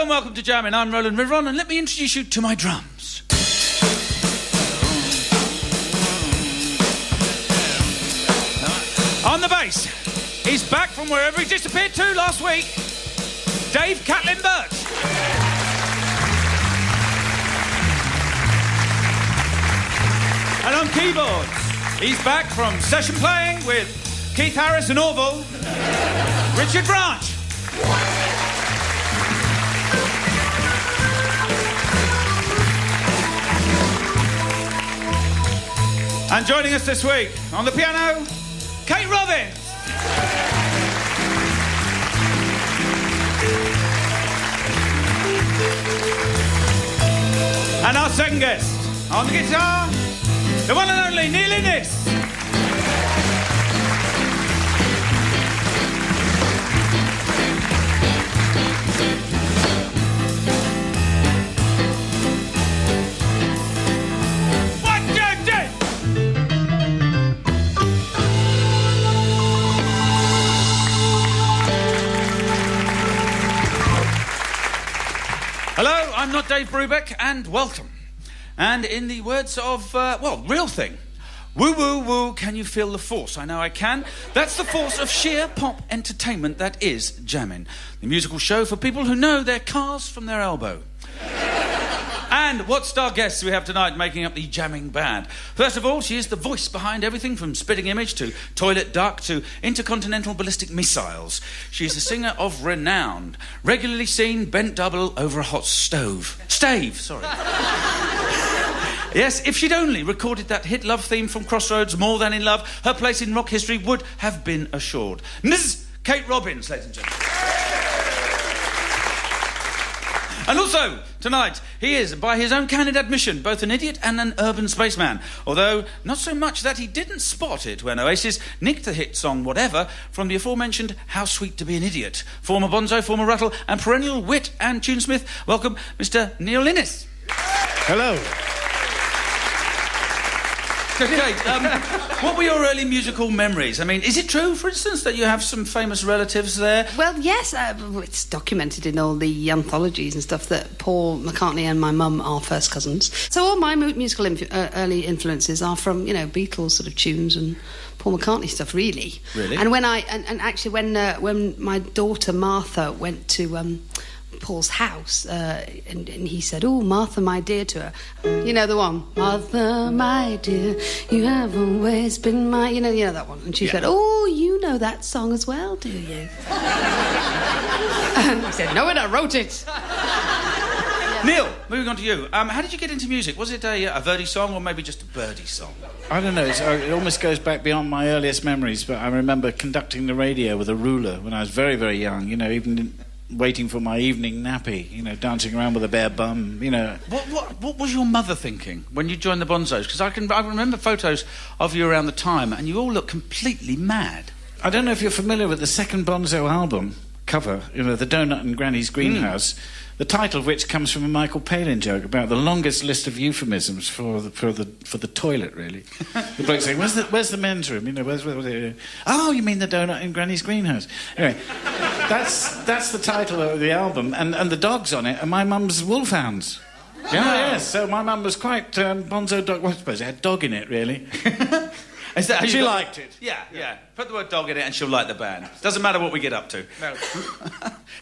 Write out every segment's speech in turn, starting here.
and welcome to JAMMIN. I'm Rowland Rivron, and let me introduce you to my drums. On the bass, he's back from wherever he disappeared to last week, Dave Catlin-Birch. And on keyboards, he's back from session playing with Keith Harris and Orville, Richard Vranch. And joining us this week on the piano, Kate Robbins. And our second guest on the guitar, the one and only Neil Innes. Hello, I'm not Dave Brubeck, and welcome. And in the words of, real thing. Woo, woo, woo, can you feel the force? I know I can. That's the force of sheer pop entertainment that is JAMMIN, the musical show for people who know their cars from their elbow. And what star guests we have tonight making up the jamming band. First of all, she is the voice behind everything from Spitting Image to Toilet Duck to Intercontinental Ballistic Missiles. She's a singer of renown, regularly seen bent double over a hot stave. Yes, if she'd only recorded that hit love theme from Crossroads, More Than In Love, her place in rock history would have been assured. Ms. Kate Robbins, ladies and gentlemen. And also, tonight, he is, by his own candid admission, both an idiot and an urban spaceman. Although, not so much that he didn't spot it when Oasis nicked the hit song Whatever from the aforementioned How Sweet to Be an Idiot. Former Bonzo, former Rattle, and perennial wit and tunesmith, welcome Mr. Neil Innes. Hello. So, Kate, what were your early musical memories? I mean, is it true, for instance, that you have some famous relatives there? Well, yes, it's documented in all the anthologies and stuff that Paul McCartney and my mum are first cousins. So all my musical early influences are from, you know, Beatles sort of tunes and Paul McCartney stuff, really. Really? And when actually when my daughter Martha went to Paul's house, and he said, "Oh, Martha, my dear," to her. You know the one, "Martha, my dear, you have always been my..." You know that one. And she said, "Oh, you know that song as well, do you?" And he said, "No, and I wrote it." Neil, moving on to you. How did you get into music? Was it a Verdi song or maybe just a Birdie song? I don't know, it almost goes back beyond my earliest memories, but I remember conducting the radio with a ruler when I was very, very young, you know, even waiting for my evening nappy, you know, dancing around with a bare bum, you know. What was your mother thinking when you joined the Bonzos? Because I remember photos of you around the time, and you all look completely mad. I don't know if you're familiar with the second Bonzo album cover, you know, The Donut in Granny's Greenhouse, the title of which comes from a Michael Palin joke about the longest list of euphemisms for the toilet, really. The bloke saying, "Where's the men's room? You know, where's oh, you mean the donut in Granny's greenhouse?" Anyway, that's the title of the album, and the dogs on it are my mum's wolfhounds. Yeah, yes. So my mum was quite Bonzo dog. Well, I suppose it had dog in it, really. Is that how she liked it? Yeah. Put the word dog in it and she'll like the band. Doesn't matter what we get up to. No.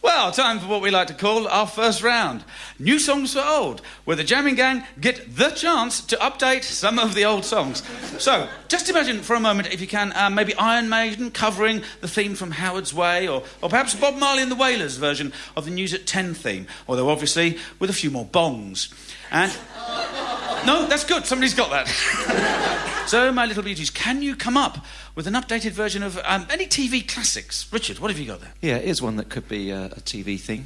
Well, time for what we like to call our first round. New songs for old, where the jamming gang get the chance to update some of the old songs. So, just imagine for a moment, if you can, maybe Iron Maiden covering the theme from Howard's Way, or perhaps Bob Marley and the Wailers version of the News at 10 theme, although obviously with a few more bongs. And... No, that's good. Somebody's got that. So, my little beauties, can you come up with an updated version of any TV classics? Richard, what have you got there? Yeah, here's one that could be a TV thing.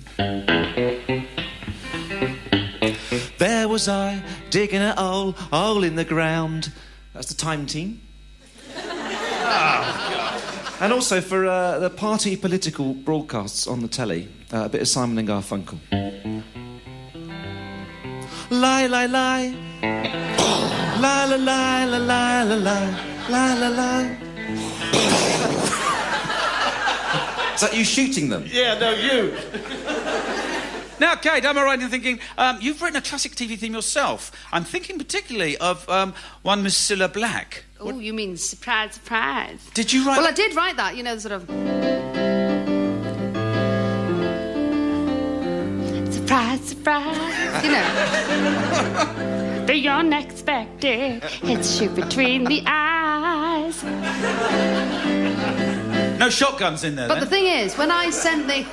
There was I, digging a hole in the ground. That's the Time team. Oh, and also for the party political broadcasts on the telly, a bit of Simon and Garfunkel. Lie, lie, lie. La la la la la la la la la. Is that you shooting them? Yeah, no, you. Now, Kate, am I right in thinking you've written a classic TV theme yourself? I'm thinking particularly of one Miss Cilla Black. Oh, you mean surprise, surprise? Did you write? Well, I did write that. You know, the sort of surprise, surprise. You know, the unexpected hits you between the eyes. No shotguns in there. But then? the thing is, when I sent the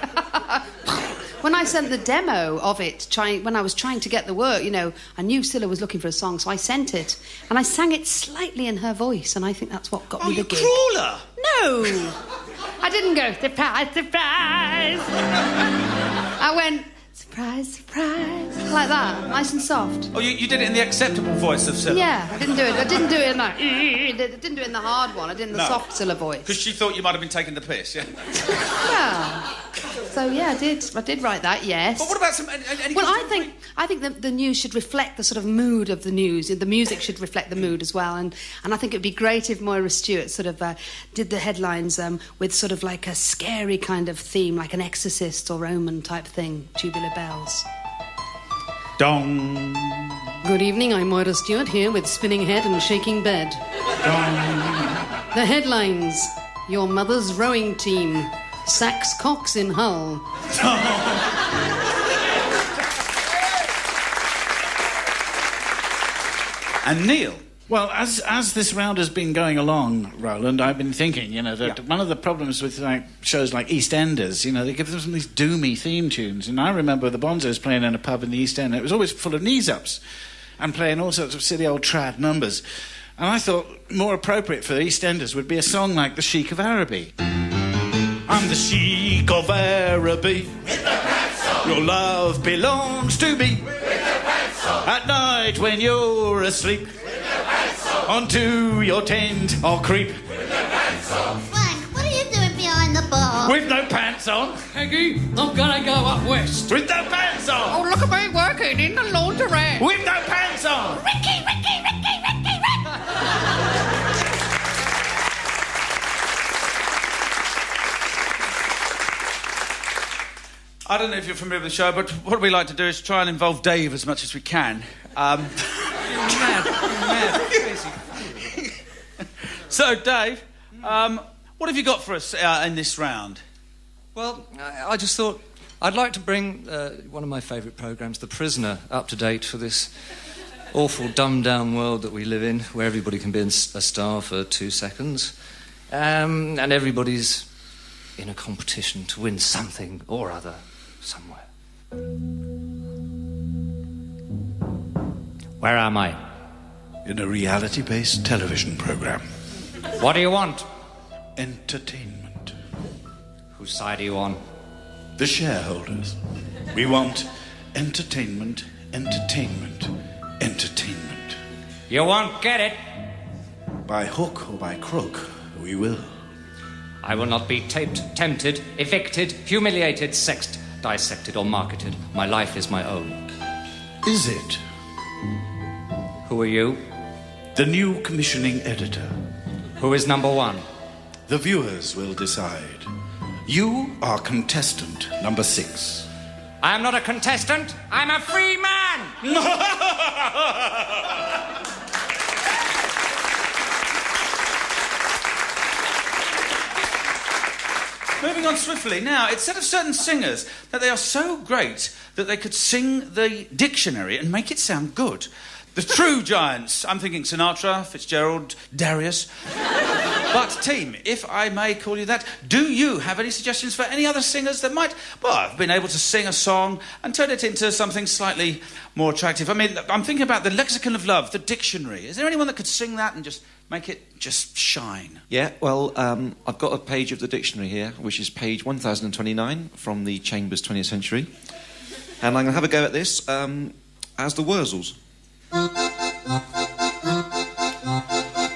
when I sent the demo of it, when I was trying to get the work, you know, I knew Cilla was looking for a song, so I sent it, and I sang it slightly in her voice, and I think that's what got me the gig. Oh, you crawler! No, I didn't go surprise, surprise. I went surprise, surprise, like that, nice and soft. Oh, you did it in the acceptable voice of Cilla? Yeah, I didn't do it. I didn't do it in that. I didn't do it in the hard one. I did it in the soft Cilla voice. Because she thought you might have been taking the piss, yeah? Yeah. So yeah, I did write that. Yes. But what about some? Well, I think that the news should reflect the sort of mood of the news. The music should reflect the mood as well. And I think it'd be great if Moira Stewart sort of did the headlines with sort of like a scary kind of theme, like an Exorcist or Omen type thing. Tubular bells. Dong. Good evening. I'm Moira Stewart here with Spinning Head and Shaking Bed. Dong. The headlines: Your mother's rowing team sacks Cox in Hull. And Neil? Well, as this round has been going along, Rowland, I've been thinking, you know, that one of the problems with shows like EastEnders, you know, they give them these doomy theme tunes. And I remember the Bonzos playing in a pub in the East End, and it was always full of knees-ups and playing all sorts of silly old trad numbers. And I thought more appropriate for the EastEnders would be a song like The Sheik of Araby. I'm the Sheik of Araby. With the pants on. Your love belongs to me. With the pants on. At night when you're asleep. With the pants on. Onto your tent I'll creep. With the pants on. Frank, what are you doing behind the bar? With no pants on. Peggy, I'm gonna go up west. With no pants on. Oh, look at me working in the laundrette. With no pants on. Ricky, Ricky, Ricky, Ricky, Ricky! I don't know if you're familiar with the show, but what we like to do is try and involve Dave as much as we can. Mad. So, Dave, what have you got for us in this round? Well, I just thought I'd like to bring one of my favourite programmes, The Prisoner, up to date for this awful dumbed-down world that we live in, where everybody can be a star for 2 seconds, and everybody's in a competition to win something or other somewhere. Where am I? In a reality-based television program. What do you want? Entertainment. Whose side are you on? The shareholders. We want entertainment, entertainment, entertainment. You won't get it. By hook or by crook, we will. I will not be taped, tempted, evicted, humiliated, sexed, dissected or marketed. My life is my own. Is it? Who are you? The new commissioning editor. Who is number one? The viewers will decide. You are contestant number 6. I am not a contestant. I'm a free man. Moving on swiftly. Now, it's said of certain singers that they are so great that they could sing the dictionary and make it sound good. The true giants. I'm thinking Sinatra, Fitzgerald, Darius. But, team, if I may call you that, do you have any suggestions for any other singers that might, well, have been able to sing a song and turn it into something slightly more attractive? I mean, I'm thinking about the Lexicon of Love, the dictionary. Is there anyone that could sing that and just make it just shine? Yeah, well, I've got a page of the dictionary here, which is page 1029 from the Chambers 20th Century. And I'm going to have a go at this as the Wurzels.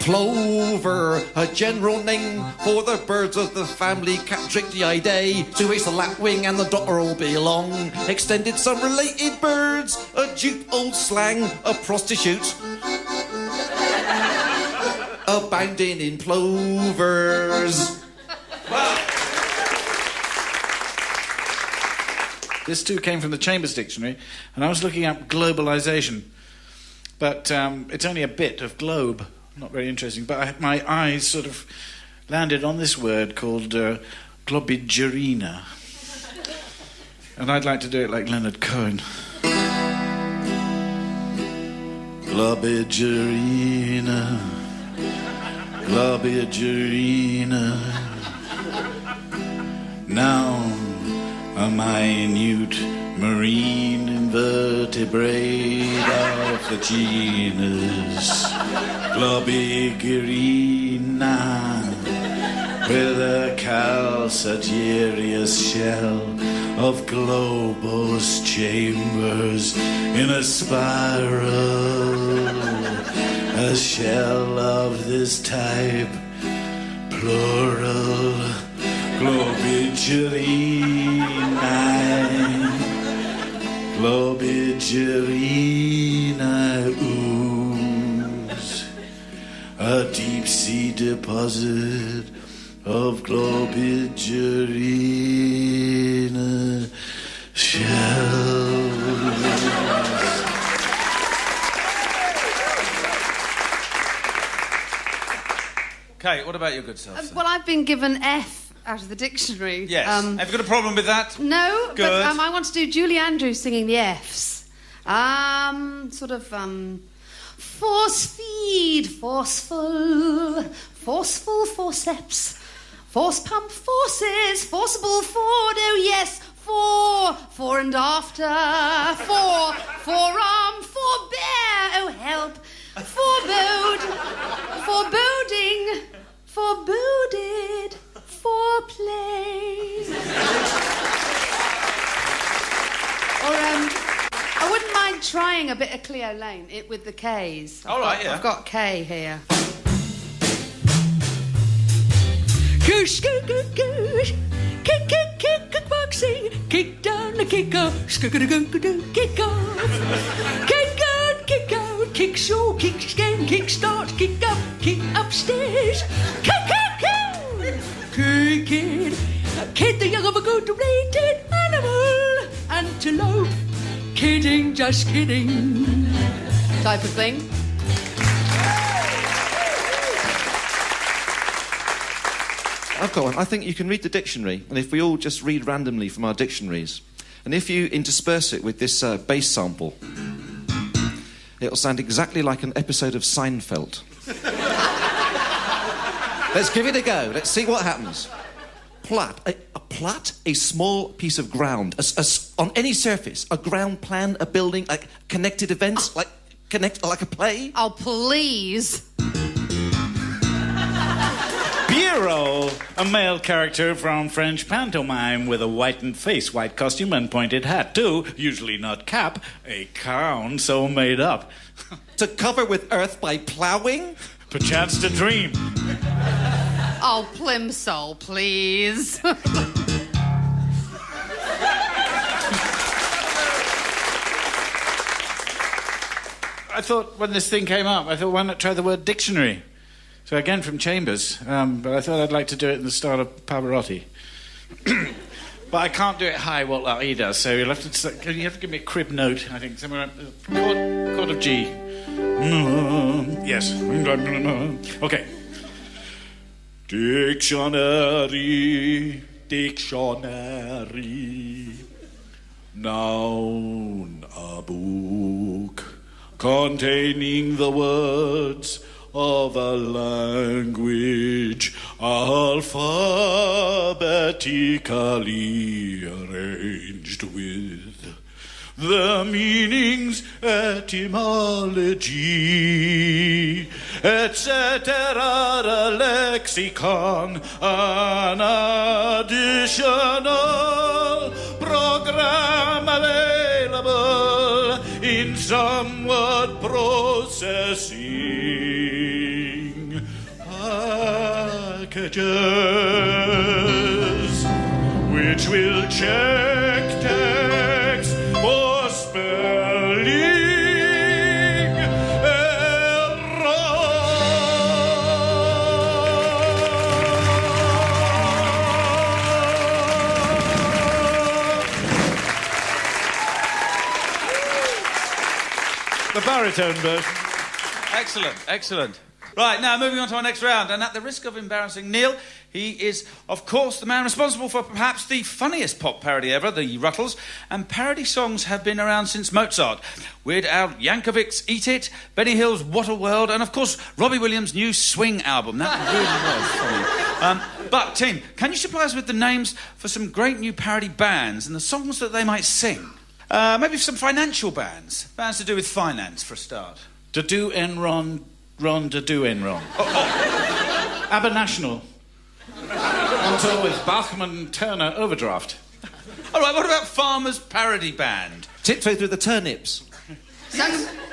Plover, a general name for the birds of the family Catrictiidae, to which the lapwing and the dotterel all belong. Extended some related birds, a dupe old slang, a prostitute, abounding in plovers. This too came from the Chambers Dictionary, and I was looking up globalisation. But it's only a bit of globe. Not very interesting. But my eyes sort of landed on this word called globigerina. And I'd like to do it like Leonard Cohen. Globigerina, globigerina. Now a minute marine invertebrate of the genus Globigerina, with a calcareous shell of globose chambers in a spiral. A shell of this type, plural, Globigerina. Globigerina ooze, a deep-sea deposit of Globigerina shells. Kate, what about your good self? Sir? Well, I've been given F out of the dictionary. Yes. Have you got a problem with that? No, Good. but I want to do Julie Andrews singing the Fs. Force feed, forceful, forceful forceps, force pump forces, forcible Ford, oh yes, fore and after, forearm, forbear, oh help, foreboding, foreboded, foreplay. Or, I wouldn't mind trying a bit of Cleo Lane, it with the Ks. All right, yeah. I've got K here. Goose, goose, goose, goose. Kick, kick, kick, kick, boxing. Kick down the kick off. Skoo-goo-doo-goo-doo, kick off. Kick out, kick so, kick again, kick start, kick up, kick upstairs. Kick, kick, kick. Kick it. Kid the young of a good rated animal. Antelope. Kidding, just kidding. Type of thing. I've got one. I think you can read the dictionary, and if we all just read randomly from our dictionaries, and if you intersperse it with this bass sample, it'll sound exactly like an episode of Seinfeld. Let's give it a go. Let's see what happens. Plat. A plat, a small piece of ground. On any surface, a ground plan, a building, like connected events, like a play. Oh, please. Bureau, a male character from French pantomime with a whitened face, white costume and pointed hat. Too, usually not cap, a crown so made up. To cover with earth by ploughing? Perchance to dream. Oh, Plimsoll, please. I thought when this thing came up, I thought, why not try the word dictionary? So again from Chambers, but I thought I'd like to do it in the style of Pavarotti. But I can't do it high, what he does, so you have to give me a crib note, I think, somewhere chord of G. Yes. Okay. Dictionary, dictionary. Noun, a book containing the words of a language alphabetically arranged with the meanings, etymology, etc. A lexicon, an additional program available in somewhat processing packages, which will check text for spelling error. The baritone version. Excellent, excellent. Right, now moving on to our next round, and at the risk of embarrassing Neil, he is, of course, the man responsible for perhaps the funniest pop parody ever, the Ruttles, and parody songs have been around since Mozart. Weird Al Yankovic's Eat It, Benny Hill's What a World, and, of course, Robbie Williams' new Swing album. That really was funny. But, team, can you supply us with the names for some great new parody bands and the songs that they might sing? Maybe some financial bands. Bands to do with finance, for a start. Da-do Enron... Ron to do Enron. ABBA National. On tour with Bachman Turner Overdraft. All right, what about Farmer's Parody Band? Tiptoe Through the Turnips.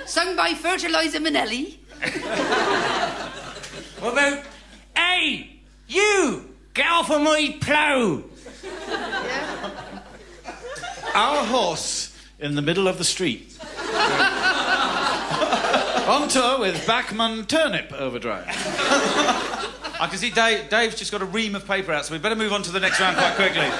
Sung by Fertilizer Manelli. What about, hey, you, get off of my plough. Yeah. Our Horse in the Middle of the Street. On tour with Bachman Turnip Overdrive. I can see Dave's just got a ream of paper out, so we better move on to the next round quite quickly.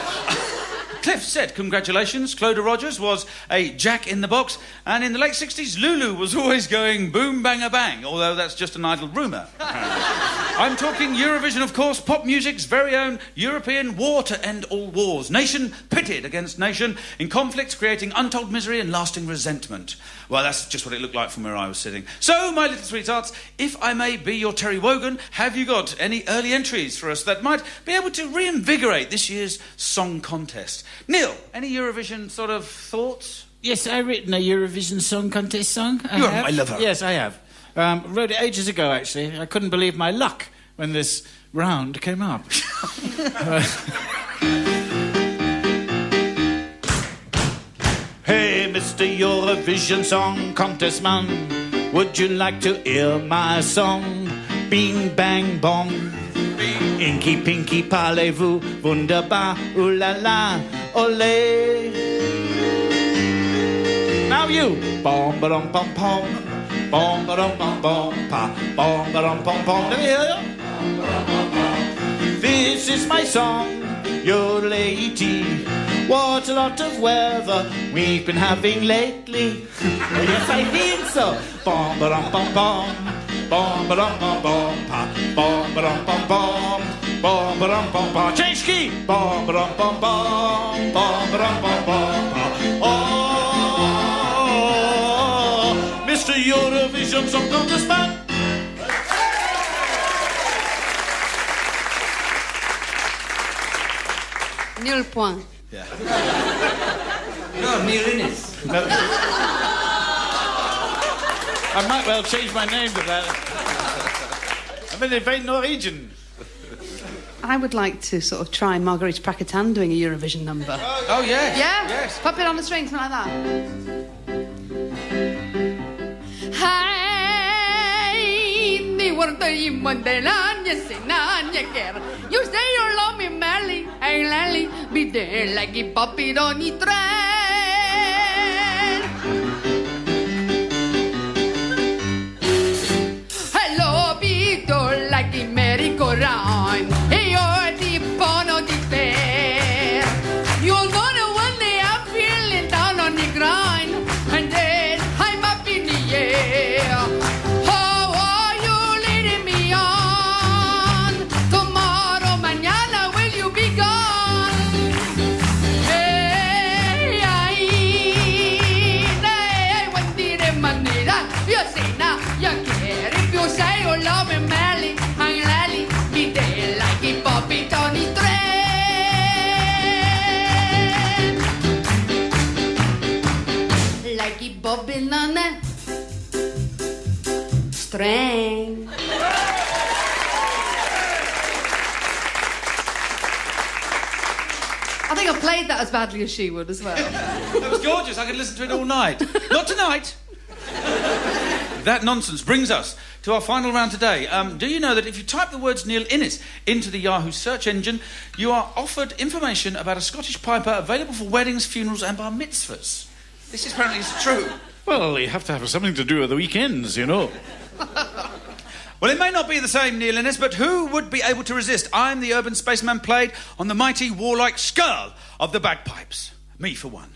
Cliff said, congratulations, Clodagh Rogers was a Jack in the Box, and in the late 60s, Lulu was always going boom, bang, a bang, although that's just an idle rumour. I'm talking Eurovision, of course, pop music's very own European war to end all wars. Nation pitted against nation in conflict, creating untold misery and lasting resentment. Well, that's just what it looked like from where I was sitting. So, my little sweethearts, if I may be your Terry Wogan, have you got any early entries for us that might be able to reinvigorate this year's song contest? Neil, any Eurovision sort of thoughts? Yes, I've written a Eurovision Song Contest song. You're my lover. Yes, I have. Wrote it ages ago, actually. I couldn't believe my luck when this round came up. Hey, Mr. Eurovision Song Contest man, would you like to hear my song? Bing, bang, bong. Inky, pinky, parlez-vous, wunderbar, ooh la la, ole. Now you. Bom, ba-dum, bum, pom. Bom, ba-dum, bum, bom, pa. Bom, ba-dum, bum, bom. Let me hear you. This is my song, your lady. What a lot of weather we've been having lately. Yes, I think so. Bom, ba-dum, bum, bom. Bom, ba-dum, bum, bom, pa. Bom, ba-dum, bum, bom. Bom, ba-dum, bum, bom. Change key. Bom, ba-dum, bum, bom. Bom, ba-dum, bum, bom, pa. Oh, Mr. Eurovision Song Contest man. Nul point. Yeah. No, Neil Innes. No. I might well change my name to that. I'm in the Norwegian. I would like to sort of try Marguerite Praketan doing a Eurovision number. Oh, yes. Yeah? Yes. Pop it on the string, something like that. Hey, you say you love me madly, and gladly be there like a puppet on the train. Hello, Victor, like a merry-go-round. You're the bone of despair. You're gonna one day I'm feeling down on the ground, and then I'm up in the air. How are you leading me on? Tomorrow, mañana, will you be gone? Hey, one day de manera, yo sé na, yo quiero. If you say you love me madly, I'm gladly be there like a puppet on the train. Like a bobbin on a string. I think I played that as badly as she would as well. That was gorgeous. I could listen to it all night. Not tonight. That nonsense brings us to our final round today. Do you know that if you type the words Neil Innes into the Yahoo search engine, you are offered information about a Scottish piper available for weddings, funerals and bar mitzvahs? This is apparently true. Well, you have to have something to do at the weekends, you know. Well, it may not be the same, Neil Innes, but who would be able to resist? I'm the urban spaceman played on the mighty warlike skull of the bagpipes. Me, for one.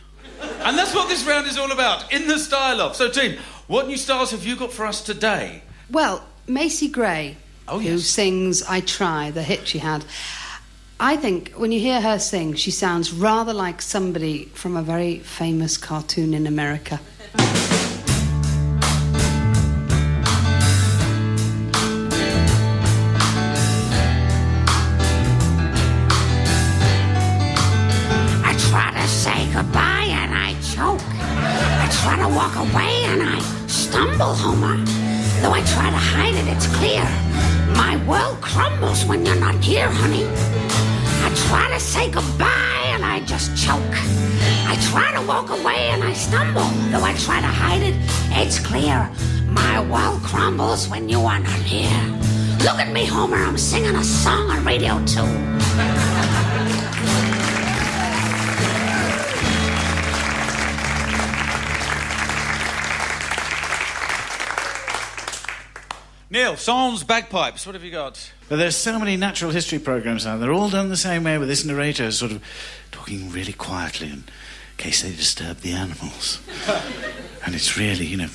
And that's what this round is all about, in the style of. So, team, what new styles have you got for us today? Well, Macy Gray, Oh, who yes. sings I Try, the hit she had. I think when you hear her sing, she sounds rather like somebody from a very famous cartoon in America. I try to say goodbye and I choke. I try to walk away and I stumble, Homer. Though I try to hide it, it's clear. My world crumbles when you're not here, honey. I try to say goodbye and I just choke. I try to walk away and I stumble. Though I try to hide it, it's clear. My world crumbles when you are not here. Look at me, Homer, I'm singing a song on radio too. Neil, songs, bagpipes, what have you got? But there's so many natural history programmes now. They're all done the same way, with this narrator sort of talking really quietly in case they disturb the animals. And it's really, you know,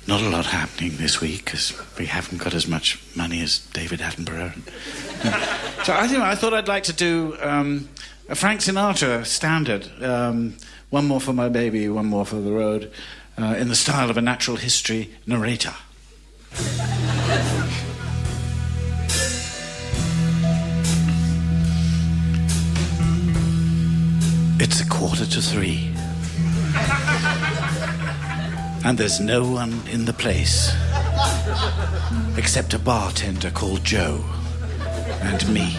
not a lot happening this week because we haven't got as much money as David Attenborough. So I thought I'd like to do a Frank Sinatra standard. One more for my baby, one more for the road, in the style of a natural history narrator. It's 2:45. And there's no one in the place except a bartender called Joe and me.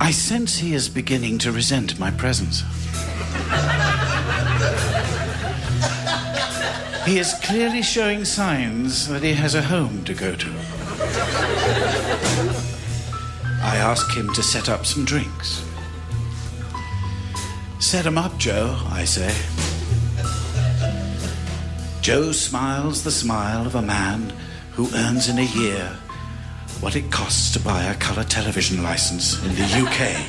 I sense he is beginning to resent my presence. He is clearly showing signs that he has a home to go to. I ask him to set up some drinks. Set 'em up, Joe, I say. Joe smiles the smile of a man who earns in a year what it costs to buy a colour television licence in the UK.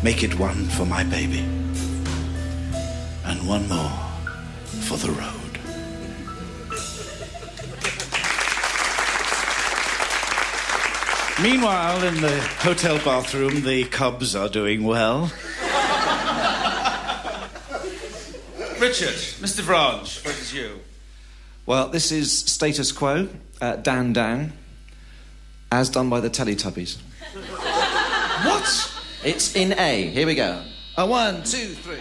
Make it one for my baby. And one more for the road. Meanwhile, in the hotel bathroom, the Cubs are doing well. Richard, Mr. Vranch, what is you? Well, this is Status Quo, Dan Down, as done by the Teletubbies. What? It's in A. Here we go. 1, 2, 3.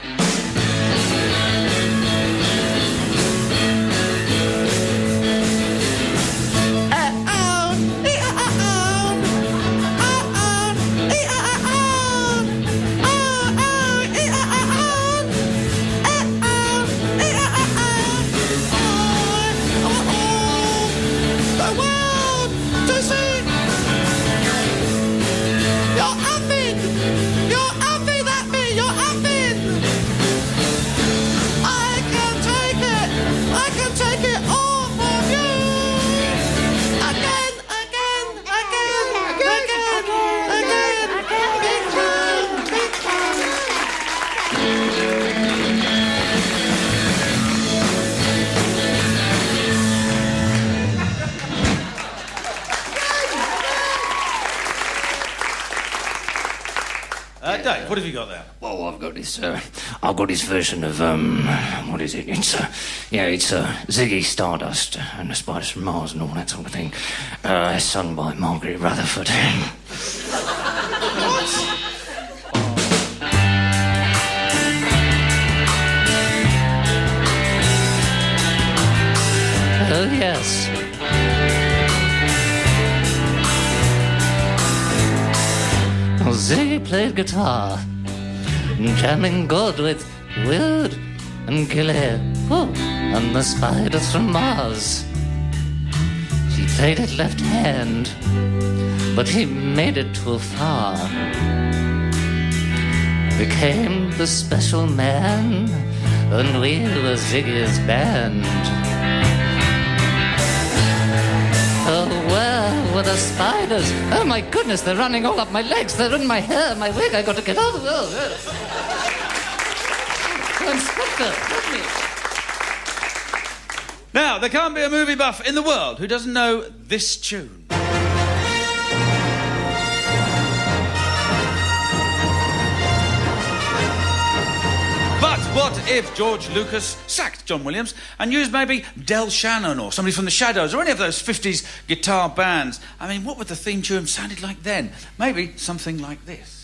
Dave, what have you got there? Well, I've got this version of, what is it? It's Ziggy Stardust and the Spiders from Mars and all that sort of thing. Sung by Margaret Rutherford. Oh, yes. Ziggy played guitar, jamming good with Weird and Gilly, and the Spiders from Mars. He played it left hand, but he made it too far. Became the special man, and we were Ziggy's band. Oh, well, over the spiders. Oh, my goodness, they're running all up my legs. They're in my hair, my wig. I've got to get out of the Inspector, let me. Now, there can't be a movie buff in the world who doesn't know this tune. But what if George Lucas sacked John Williams and used maybe Del Shannon or somebody from the Shadows or any of those 50s guitar bands? I mean, what would the theme tune sounded like then? Maybe something like this.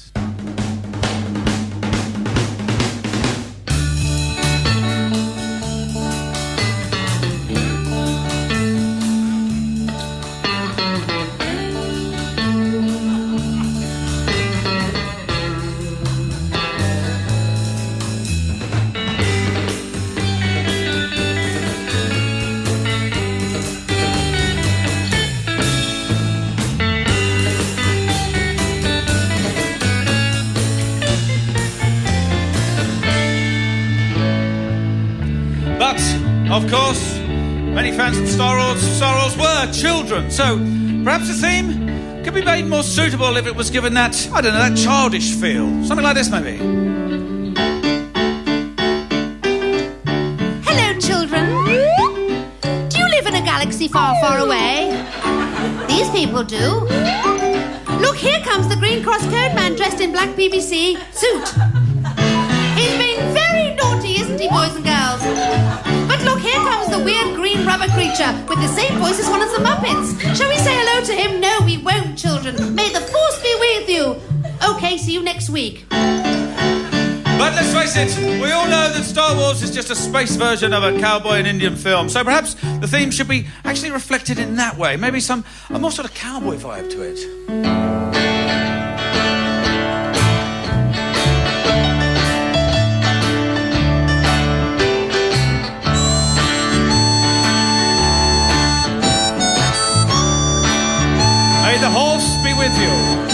Of course, many fans of Star Wars were children, so perhaps the theme could be made more suitable if it was given that, I don't know, that childish feel. Something like this, maybe. Hello, children. Do you live in a galaxy far, far away? These people do. Look, here comes the Green Cross Code Man dressed in black PVC suit. He's being very naughty, isn't he, boys and girls? But look, here comes the weird green rubber creature with the same voice as one of the Muppets. Shall we say hello to him? No, we won't, children. May the Force be with you. Okay, see you next week. But let's face it, we all know that Star Wars is just a space version of a cowboy and Indian film, so perhaps the theme should be actually reflected in that way. Maybe a more sort of cowboy vibe to it. May the horse be with you.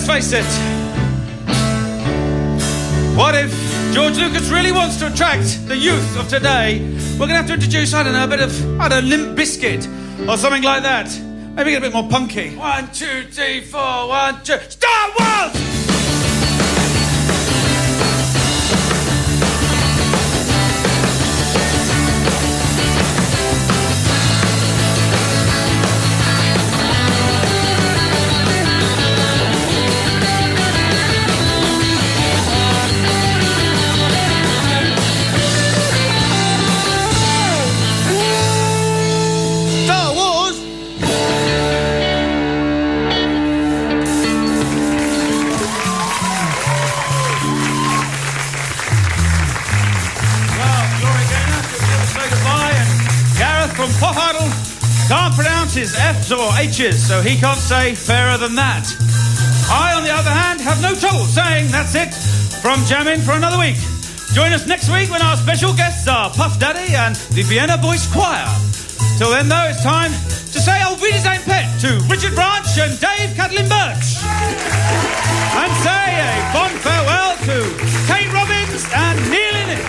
Face it. What if George Lucas really wants to attract the youth of today? We're going to have to introduce, I don't know, a bit of, Limp Bizkit or something like that. Maybe get a bit more punky. 1, 2, 3, 4, 1, 2, Star Wars! Can't pronounce his F's or H's, so he can't say fairer than that. I, on the other hand, have no trouble saying that's it from JAMMIN for another week. Join us next week when our special guests are Puff Daddy and the Vienna Boys Choir. Till then, though, it's time to say Auf Wiedersehen Pet to Richard Vranch and Dave Catlin-Birch. And say a fond farewell to Kate Robbins and Neil Innes.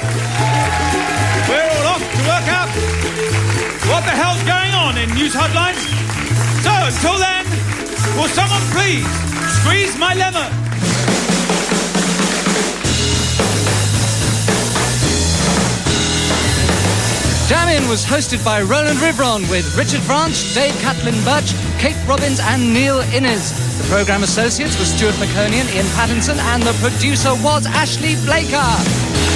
We're all off to work out what the hell's going on in news headlines. So, until then, will someone please squeeze my lemon? JAMMIN was hosted by Rowland Rivron with Richard Vranch, Dave Catlin-Birch, Kate Robbins and Neil Innes. The programme associates were Stuart McConian, Ian Pattinson and the producer was Ashley Blaker.